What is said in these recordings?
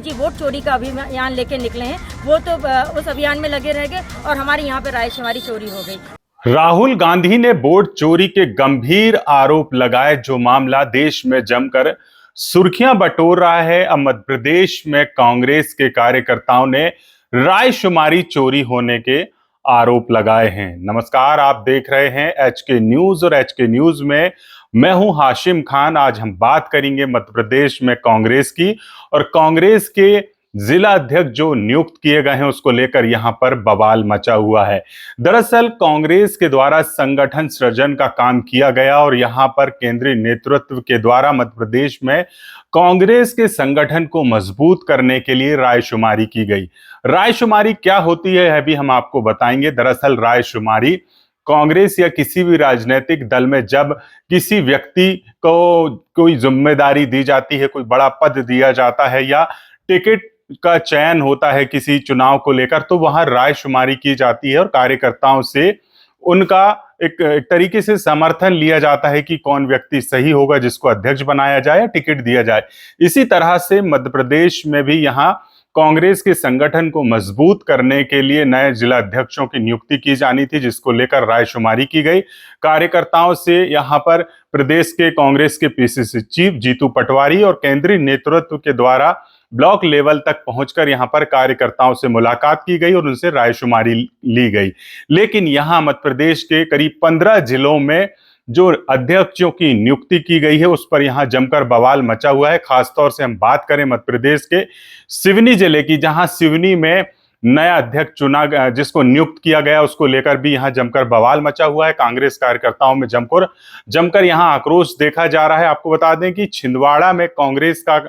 जी vote चोरी का अभियान लेके निकले हैं, वो तो उस अभियान में लगे रह गए और हमारी यहाँ पे रायशुमारी चोरी हो गई। राहुल गांधी ने वोट चोरी के गंभीर आरोप लगाए, जो मामला देश में जमकर सुर्खियां बटोर रहा है। अब मध्य प्रदेश में कांग्रेस के कार्यकर्ताओं ने रायशुमारी चोरी होने के आरोप लगाए हैं। नमस्कार, आप देख रहे हैं एचके न्यूज और एचके न्यूज में मैं हूं हाशिम खान। आज हम बात करेंगे मध्य प्रदेश में कांग्रेस की और कांग्रेस के जिला अध्यक्ष जो नियुक्त किए गए हैं उसको लेकर यहां पर बवाल मचा हुआ है। दरअसल कांग्रेस के द्वारा संगठन सृजन का काम किया गया और यहां पर केंद्रीय नेतृत्व के द्वारा मध्य प्रदेश में कांग्रेस के संगठन को मजबूत करने के लिए रायशुमारी की गई। रायशुमारी क्या होती है अभी हम आपको बताएंगे। दरअसल रायशुमारी कांग्रेस या किसी भी राजनीतिक दल में जब किसी व्यक्ति को कोई जिम्मेदारी दी जाती है, कोई बड़ा पद दिया जाता है या टिकट का चयन होता है किसी चुनाव को लेकर, तो वहां रायशुमारी की जाती है और कार्यकर्ताओं से उनका एक तरीके से समर्थन लिया जाता है कि कौन व्यक्ति सही होगा जिसको अध्यक्ष बनाया जाए या टिकट दिया जाए। इसी तरह से मध्य प्रदेश में भी यहाँ कांग्रेस के संगठन को मजबूत करने के लिए नए जिला अध्यक्षों की नियुक्ति की जानी थी, जिसको लेकर रायशुमारी की गई। कार्यकर्ताओं से यहाँ पर प्रदेश के कांग्रेस के पीसीसी चीफ जीतू पटवारी और केंद्रीय नेतृत्व के द्वारा ब्लॉक लेवल तक पहुंचकर यहां पर कार्यकर्ताओं से मुलाकात की गई और उनसे रायशुमारी ली गई। लेकिन यहां मध्य प्रदेश के करीब 15 जिलों में जो अध्यक्षों की नियुक्ति की गई है उस पर यहां जमकर बवाल मचा हुआ है। खासतौर से हम बात करें मध्य प्रदेश के सिवनी जिले की, जहां सिवनी में नया अध्यक्ष चुना जिसको नियुक्त किया गया उसको लेकर भी यहां जमकर बवाल मचा हुआ है। कांग्रेस कार्यकर्ताओं में जमकर यहां आक्रोश देखा जा रहा है। आपको बता दें कि छिंदवाड़ा में कांग्रेस का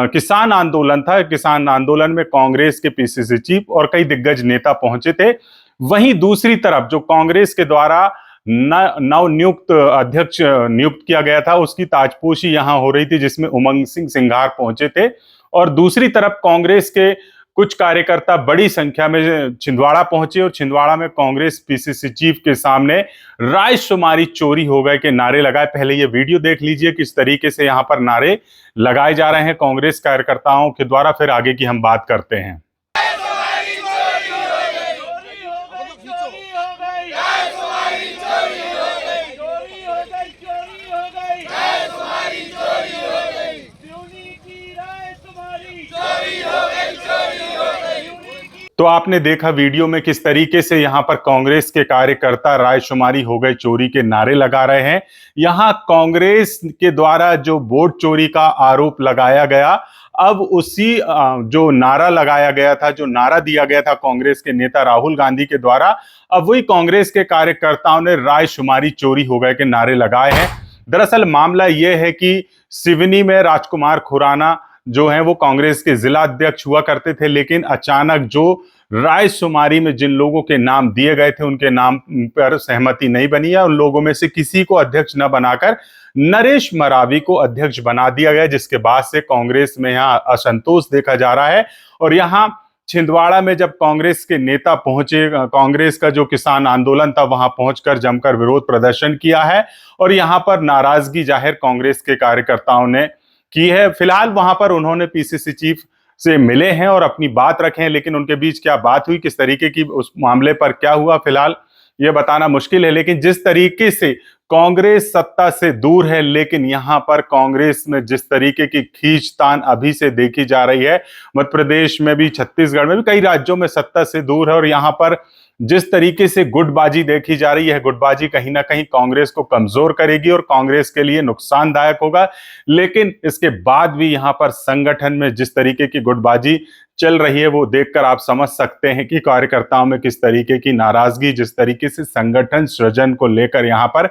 किसान आंदोलन था। किसान आंदोलन में कांग्रेस के पीसीसी चीफ और कई दिग्गज नेता पहुंचे थे। वहीं दूसरी तरफ जो कांग्रेस के द्वारा नव नियुक्त अध्यक्ष नियुक्त किया गया था उसकी ताजपोशी यहां हो रही थी, जिसमें उमंग सिंह सिंघार पहुंचे थे। और दूसरी तरफ कांग्रेस के कुछ कार्यकर्ता बड़ी संख्या में छिंदवाड़ा पहुंचे और छिंदवाड़ा में कांग्रेस पीसीसी चीफ के सामने रायशुमारी चोरी हो गए के नारे लगाए। पहले ये वीडियो देख लीजिए किस तरीके से यहां पर नारे लगाए जा रहे हैं कांग्रेस कार्यकर्ताओं के द्वारा, फिर आगे की हम बात करते हैं। तो आपने देखा वीडियो में किस तरीके से यहां पर कांग्रेस के कार्यकर्ता रायशुमारी हो गए चोरी के नारे लगा रहे हैं। यहां कांग्रेस के द्वारा जो वोट चोरी का आरोप लगाया गया, अब उसी जो नारा लगाया गया था, जो नारा दिया गया था कांग्रेस के नेता राहुल गांधी के द्वारा, अब वही कांग्रेस के कार्यकर्ताओं ने रायशुमारी चोरी हो गए के नारे लगाए हैं। दरअसल मामला यह है कि सिवनी में राजकुमार खुराना जो है वो कांग्रेस के जिला अध्यक्ष हुआ करते थे, लेकिन अचानक जो रायशुमारी में जिन लोगों के नाम दिए गए थे उनके नाम पर सहमति नहीं बनी है। उन लोगों में से किसी को अध्यक्ष न बनाकर नरेश मरावी को अध्यक्ष बना दिया गया, जिसके बाद से कांग्रेस में यहां असंतोष देखा जा रहा है। और यहां छिंदवाड़ा में जब कांग्रेस के नेता पहुंचे, कांग्रेस का जो किसान आंदोलन था वहां पहुंचकर जमकर विरोध प्रदर्शन किया है और यहां पर नाराजगी जाहिर कांग्रेस के कार्यकर्ताओं ने की है। फिलहाल वहां पर उन्होंने पीसीसी चीफ से मिले हैं और अपनी बात रखे हैं, लेकिन उनके बीच क्या बात हुई, किस तरीके की उस मामले पर क्या हुआ, फिलहाल ये बताना मुश्किल है। लेकिन जिस तरीके से कांग्रेस सत्ता से दूर है, लेकिन यहां पर कांग्रेस में जिस तरीके की खींचतान अभी से देखी जा रही है, मध्य प्रदेश में भी, छत्तीसगढ़ में भी, कई राज्यों में सत्ता से दूर है और यहां पर जिस तरीके से गुटबाजी देखी जा रही है, गुटबाजी कहीं ना कहीं कांग्रेस को कमजोर करेगी और कांग्रेस के लिए नुकसानदायक होगा। लेकिन इसके बाद भी यहां पर संगठन में जिस तरीके की गुटबाजी चल रही है वो देखकर आप समझ सकते हैं कि कार्यकर्ताओं में किस तरीके की नाराजगी, जिस तरीके से संगठन सृजन को लेकर यहां पर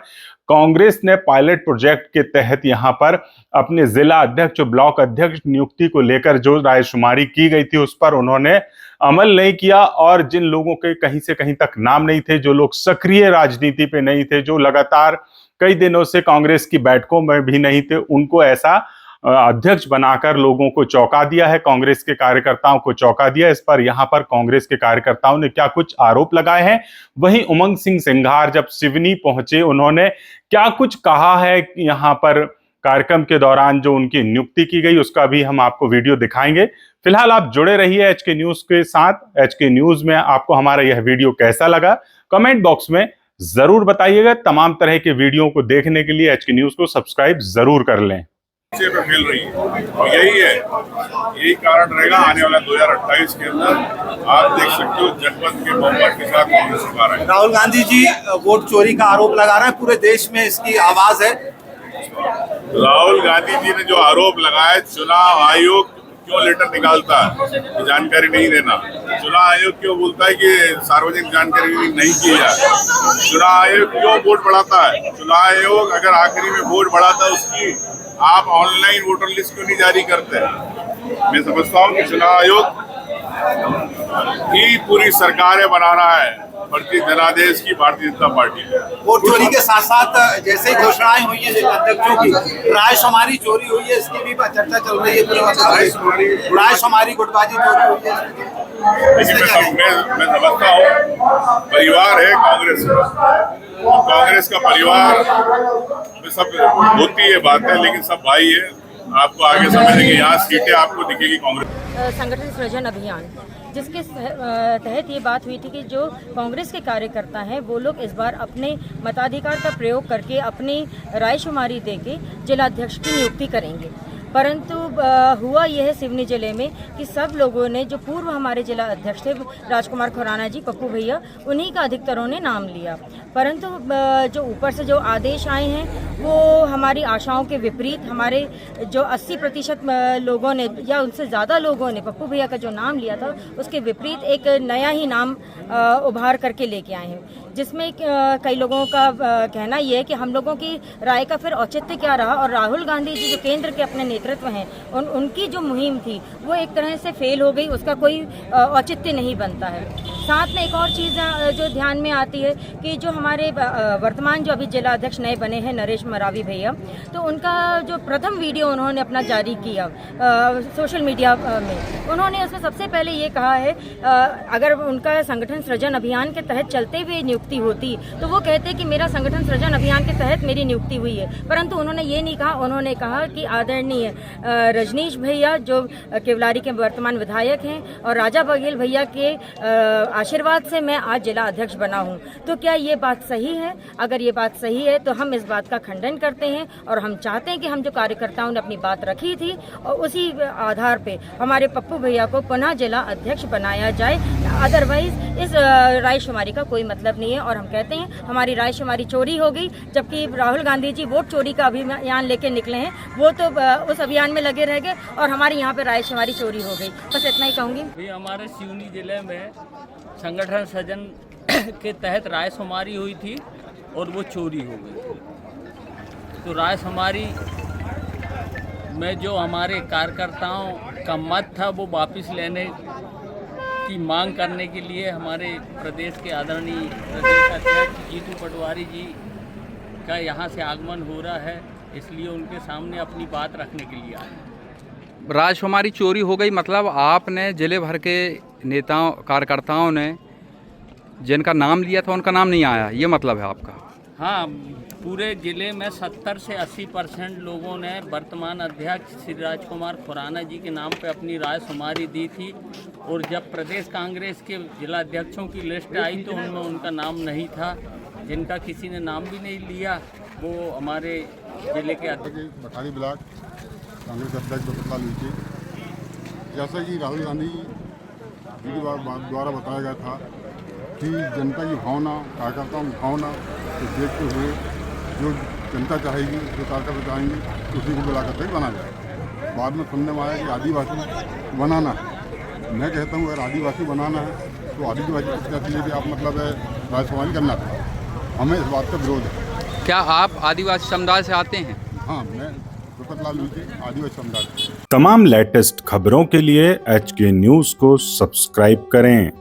कांग्रेस ने पायलट प्रोजेक्ट के तहत यहां पर अपने जिला अध्यक्ष, ब्लॉक अध्यक्ष नियुक्ति को लेकर जो रायशुमारी की गई थी उस पर उन्होंने अमल नहीं किया और जिन लोगों के कहीं से कहीं तक नाम नहीं थे, जो लोग सक्रिय राजनीति पे नहीं थे, जो लगातार कई दिनों से कांग्रेस की बैठकों में भी नहीं थे, उनको ऐसा अध्यक्ष बनाकर लोगों को चौंका दिया है, कांग्रेस के कार्यकर्ताओं को चौंका दिया। इस पर यहां पर कांग्रेस के कार्यकर्ताओं ने क्या कुछ आरोप लगाए हैं, वहीं उमंग सिंह सिंघार जब सिवनी पहुंचे उन्होंने क्या कुछ कहा है यहां पर कार्यक्रम के दौरान जो उनकी नियुक्ति की गई, उसका भी हम आपको वीडियो दिखाएंगे। फिलहाल आप जुड़े रहिए एचके न्यूज के साथ। एचके न्यूज में आपको हमारा यह वीडियो कैसा लगा कमेंट बॉक्स में जरूर बताइएगा। तमाम तरह के वीडियो को देखने के लिए एचके न्यूज को सब्सक्राइब जरूर कर लें। पे फैल रही है और यही कारण रहेगा आने वाला 2028 के अंदर। आप देख सकते हो जनपद के बहुमत के साथ कांग्रेस सरकार है। राहुल गांधी जी वोट चोरी का आरोप लगा रहे हैं, पूरे देश में इसकी आवाज है। राहुल गांधी जी ने जो आरोप लगाया, चुनाव आयोग क्यों लेटर निकालता है जानकारी नहीं देना, चुनाव आयोग क्यों बोलता है कि सार्वजनिक जानकारी नहीं की जाए, चुनाव आयोग क्यों वोट बढ़ाता है, चुनाव आयोग अगर आखिरी में वोट बढ़ाता है उसकी आप ऑनलाइन वोटर लिस्ट क्यों नहीं जारी करते हैं। मैं समझता हूँ कि चुनाव आयोग ही पूरी सरकारें बना रहा है भारतीय जनादेश की भारतीय जनता पार्टी। वोट चोरी के साथ साथ जैसे ही घोषणाएं हुई है अध्यक्षों की, रायशुमारी चोरी हुई है, इसकी भी चर्चा चल रही है। रायशुमारी गुटबाजी चोरी हुई है। लेकिन मैं समझता हूँ परिवार है कांग्रेस का, कांग्रेस का परिवार में सब होती है बातें, लेकिन सब भाई है। आपको आगे समझने की यहाँ सीटें आपको दिखेगी कांग्रेस। संगठन सृजन अभियान जिसके तहत ये बात हुई थी कि जो कांग्रेस के कार्यकर्ता हैं वो लोग इस बार अपने मताधिकार का प्रयोग करके अपनी रायशुमारी देके जिलाध्यक्ष की नियुक्ति करेंगे। परंतु हुआ यह है सिवनी जिले में कि सब लोगों ने, जो पूर्व हमारे जिला अध्यक्ष थे राजकुमार खुराना जी, पप्पू भैया, उन्हीं का अधिकतरों ने नाम लिया। परंतु जो ऊपर से जो आदेश आए हैं वो हमारी आशाओं के विपरीत, हमारे जो 80% लोगों ने या उनसे ज़्यादा लोगों ने पप्पू भैया का जो नाम लिया था उसके विपरीत एक नया ही नाम उभार करके लेके आए हैं, जिसमें कई लोगों का कहना ये है कि हम लोगों की राय का फिर औचित्य क्या रहा और राहुल गांधी जी जो केंद्र के अपने नेतृत्व हैं उनकी जो मुहिम थी वो एक तरह से फेल हो गई, उसका कोई औचित्य नहीं बनता है। साथ में एक और चीज़ जो ध्यान में आती है कि जो हमारे वर्तमान जो अभी जिला अध्यक्ष नए बने हैं नरेश मरावी भैया, तो उनका जो प्रथम वीडियो उन्होंने अपना जारी किया सोशल मीडिया में, उन्होंने उसमें सबसे पहले ये कहा है अगर उनका संगठन सृजन अभियान के तहत चलते हुए नियुक्ति होती तो वो कहते कि मेरा संगठन सृजन अभियान के तहत मेरी नियुक्ति हुई है। परंतु उन्होंने ये नहीं कहा, उन्होंने कहा कि आदरणीय रजनीश भैया जो केवलारी के वर्तमान विधायक हैं और राजा बघेल भैया के आशीर्वाद से मैं आज जिला अध्यक्ष बना हूं। तो क्या ये बात सही है? अगर ये बात सही है तो हम इस बात का खंडन करते हैं और हम चाहते हैं कि हम जो कार्यकर्ताओं ने अपनी बात रखी थी और उसी आधार पे हमारे पप्पू भैया को पुनः जिला अध्यक्ष बनाया जाए। अदरवाइज इस रायशुमारी का कोई मतलब नहीं है और हम कहते हैं हमारी रायशुमारी चोरी हो गई, जबकि राहुल गांधी जी वोट चोरी का अभियान लेके निकले हैं, वो तो उस अभियान में लगे रह गए और हमारे यहाँ पे रायशुमारी चोरी हो गई। बस इतना ही कहूँगी। हमारे सिवनी जिले में संगठन सृजन के तहत रायशुमारी हुई थी और वो चोरी हो गई। तो रायशुमारी में जो हमारे कार्यकर्ताओं का मत था वो वापस लेने की मांग करने के लिए हमारे प्रदेश के आदरणीय प्रदेश अध्यक्ष जीतू पटवारी जी का यहाँ से आगमन हो रहा है, इसलिए उनके सामने अपनी बात रखने के लिए आए। राजकुमारी चोरी हो गई मतलब आपने जिले भर के नेताओं कार्यकर्ताओं ने जिनका नाम लिया था उनका नाम नहीं आया, ये मतलब है आपका? हाँ, पूरे जिले में 70 से 80% लोगों ने वर्तमान अध्यक्ष श्री राजकुमार खुराना जी के नाम पे अपनी रायशुमारी दी थी और जब प्रदेश कांग्रेस के जिला अध्यक्षों की लिस्ट आई तो उनमें उनका नाम नहीं था। जिनका किसी ने नाम भी नहीं लिया वो हमारे जिले के अध्यक्ष बटाली ब्लॉक कांग्रेस अध्यक्ष डॉक्टर लाल विजय, जैसा कि राहुल गांधी जी द्वारा बताया गया था कि जनता की भावना, कार्यकर्ताओं की भावना को देखते हुए जो जनता चाहेगी, जो कार्यकर्ता चाहेंगे उसी को बुला कर बना जाए। बाद में सुनने में आया कि आदिवासी बनाना है। मैं कहता हूँ अगर आदिवासी बनाना है तो आदिवासी को लिए भी आप मतलब है राजकुमारी करना था। हमें इस बात का विरोध है। क्या आप आदिवासी समुदाय से आते हैं? हाँ, मैं लाल विजय आदिवासी समुदाय। तमाम लेटेस्ट खबरों के लिए एचके न्यूज को सब्सक्राइब करें।